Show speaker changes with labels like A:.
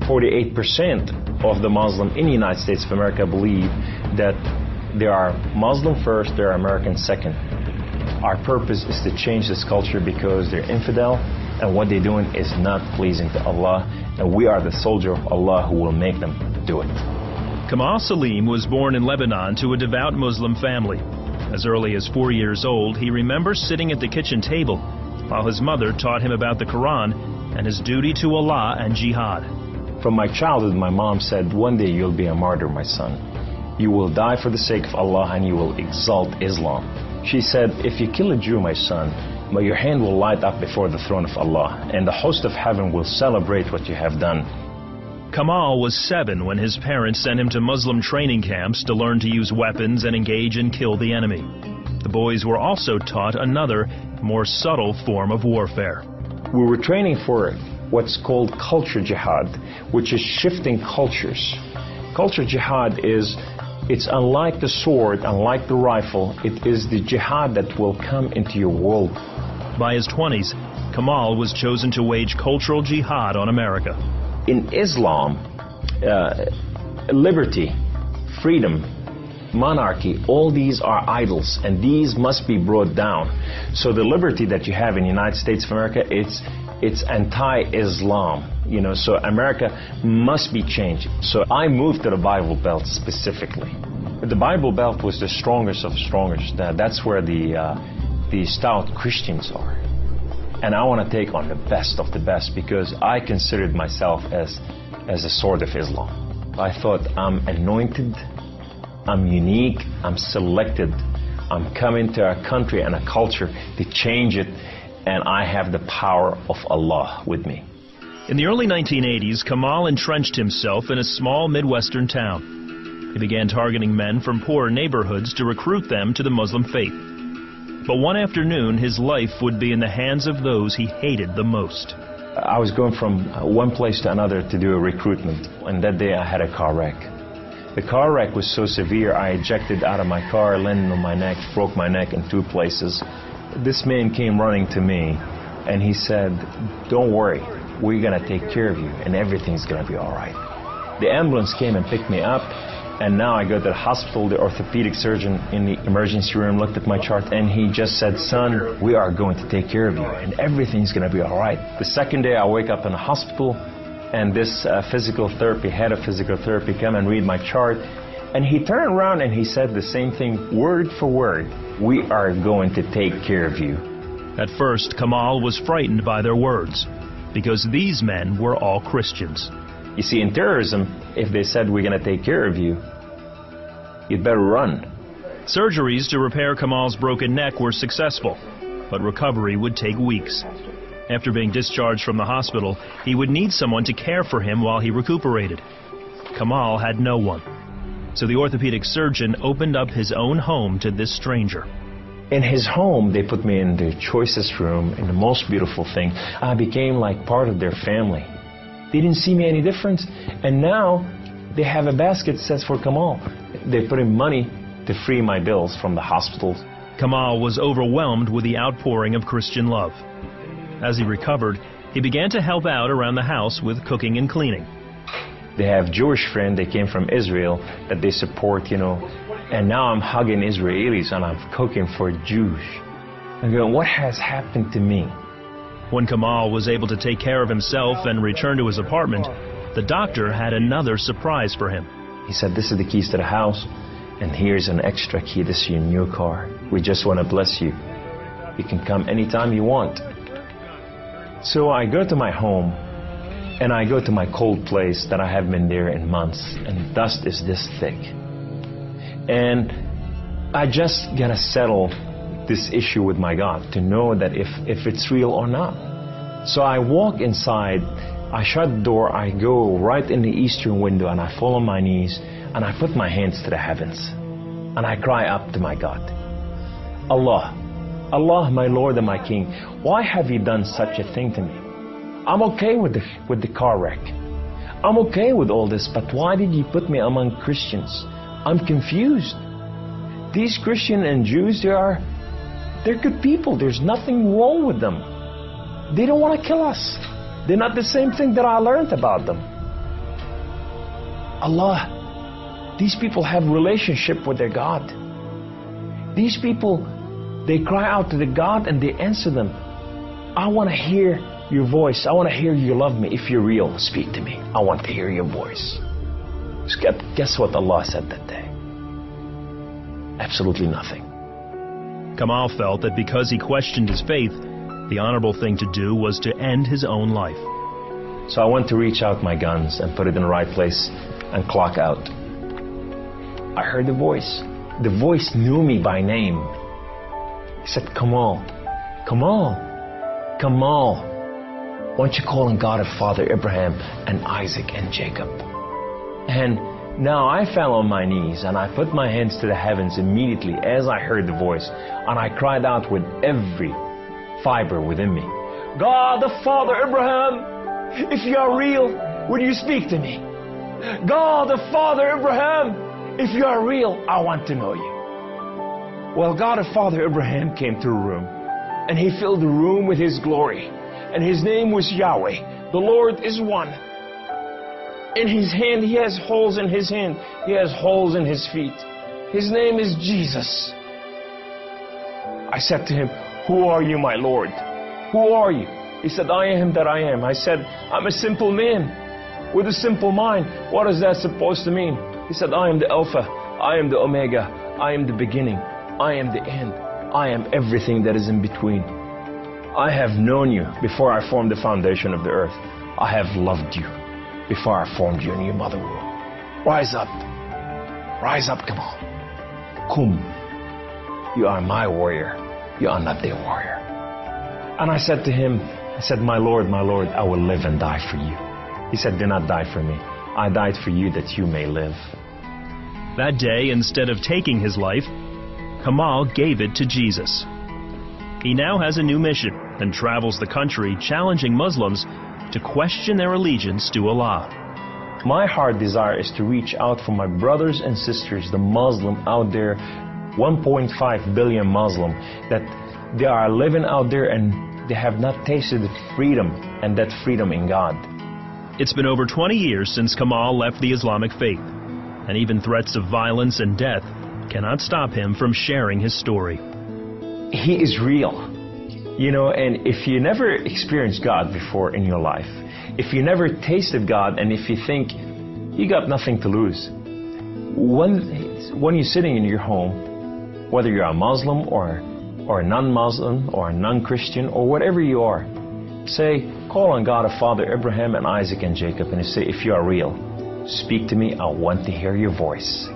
A: 48% of the Muslim in the United States of America believe that they are Muslim first, they are American second. Our purpose is to change this culture because they're infidel, and what they're doing is not pleasing to Allah, and we are the soldier of Allah who will make them do it.
B: Kamal Saleem was born in Lebanon to a devout Muslim family. As early as 4 years old, he remembers sitting at the kitchen table while his mother taught him about the Quran and his duty to Allah and jihad.
A: From my childhood, my mom said, one day you'll be a martyr, my son. You will die for the sake of Allah and you will exalt Islam. She said, if you kill a Jew, my son, your hand will light up before the throne of Allah, and the host of heaven will celebrate what you have done.
B: Kamal was 7 when his parents sent him to Muslim training camps to learn to use weapons and engage and kill the enemy. The boys were also taught another, more subtle form of warfare.
A: We were training for what's called culture jihad, which is shifting cultures. Culture jihad it's unlike the sword, unlike the rifle, it is the jihad that will come into your world.
B: By his 20s, Kamal was chosen to wage cultural jihad on America.
A: In Islam, liberty, freedom, monarchy, all these are idols, and these must be brought down. So the liberty that you have in the United States of America, it's anti-Islam. So America must be changed. So I moved to the Bible Belt specifically. The Bible Belt was the strongest of strongest. That's where the stout Christians are. And I want to take on the best of the best because I considered myself as a sword of Islam. I thought I'm anointed, I'm unique, I'm selected. I'm coming to a country and a culture to change it, and I have the power of Allah with me.
B: In the early 1980s, Kamal entrenched himself in a small Midwestern town. He began targeting men from poorer neighborhoods to recruit them to the Muslim faith. But one afternoon, his life would be in the hands of those he hated the most.
A: I was going from one place to another to do a recruitment, and that day I had a car wreck. The car wreck was so severe, I ejected out of my car, landed on my neck, broke my neck in 2 places. This man came running to me, and he said, don't worry, we're going to take care of you, and everything's going to be all right. The ambulance came and picked me up, and now I go to the hospital. The orthopedic surgeon in the emergency room looked at my chart, and he just said, son, we are going to take care of you, and everything's going to be all right. The second day, I wake up in the hospital, and this head of physical therapy come and read my chart, and he turned around and he said the same thing, word for word. We are going to take care of you.
B: At first, Kamal was frightened by their words, because these men were all Christians.
A: You see, in terrorism, if they said we're going to take care of you, you'd better run.
B: Surgeries to repair Kamal's broken neck were successful, but recovery would take weeks. After being discharged from the hospital, he would need someone to care for him while he recuperated. Kamal had no one, so the orthopedic surgeon opened up his own home to this stranger.
A: In his home, they put me in the choicest room, in the most beautiful thing. I became like part of their family. They didn't see me any difference, and now they have a basket that says for Kamal. They put in money to free my bills from the hospitals.
B: Kamal was overwhelmed with the outpouring of Christian love. As he recovered, he began to help out around the house with cooking and cleaning.
A: They have Jewish friends, they came from Israel, that they support, and now I'm hugging Israelis and I'm cooking for Jews. I'm going, what has happened to me?
B: When Kamal was able to take care of himself and return to his apartment, the doctor had another surprise for him.
A: He said, this is the keys to the house, and here's an extra key. This is your new car. We just want to bless you. You can come anytime you want. So I go to my home, and I go to my cold place that I haven't been there in months, and dust is this thick. And I just gotta settle this issue with my God to know that if it's real or not. So I walk inside, I shut the door, I go right in the eastern window, and I fall on my knees, and I put my hands to the heavens, and I cry up to my God. Allah, Allah, my Lord and my King, why have you done such a thing to me? I'm okay with the car wreck. I'm okay with all this, but why did you put me among Christians? I'm confused. These Christians and Jews, they're good people. There's nothing wrong with them. They don't want to kill us. They're not the same thing that I learned about them. Allah, these people have relationship with their God. These people, they cry out to the God and they answer them. I want to hear your voice. I want to hear you love me. If you're real, speak to me. I want to hear your voice. Guess what Allah said that day? Absolutely nothing.
B: Kamal felt that because he questioned his faith, the honorable thing to do was to end his own life.
A: So I went to reach out my guns and put it in the right place and clock out. I heard the voice. The voice knew me by name. He said, Kamal, Kamal, Kamal, why don't you call on God of Father Abraham and Isaac and Jacob? And now I fell on my knees and I put my hands to the heavens immediately as I heard the voice, and I cried out with every fiber within me, God of Father Abraham, if you are real, will you speak to me? God of Father Abraham, if you are real, I want to know you. Well, God of Father Abraham came to the room, and he filled the room with his glory, and his name was Yahweh. The Lord is one. In his hand, he has holes in his hand. He has holes in his feet. His name is Jesus. I said to him, who are you, my Lord? Who are you? He said, I am that I am. I said, I'm a simple man with a simple mind. What is that supposed to mean? He said, I am the Alpha. I am the Omega. I am the beginning. I am the end. I am everything that is in between. I have known you before I formed the foundation of the earth. I have loved you before I formed you in your mother womb. Rise up. Rise up, Kamal. Kum. You are my warrior. You are not their warrior. And I said to him, I said, my Lord, I will live and die for you. He said, do not die for me. I died for you that you may live.
B: That day, instead of taking his life, Kamal gave it to Jesus. He now has a new mission and travels the country challenging Muslims to question their allegiance to Allah.
A: My heart desire is to reach out for my brothers and sisters, the Muslim out there, 1.5 billion Muslim, that they are living out there and they have not tasted the freedom, and that freedom in God.
B: It's been over 20 years since Kamal left the Islamic faith, and even threats of violence and death cannot stop him from sharing his story.
A: He is real. You know, and if you never experienced God before in your life, if you never tasted God, and if you think you got nothing to lose, when you're sitting in your home, whether you're a Muslim or a non-Muslim or a non-Christian or whatever you are, say, call on God of Father Abraham and Isaac and Jacob, and say, if you are real, speak to me, I want to hear your voice.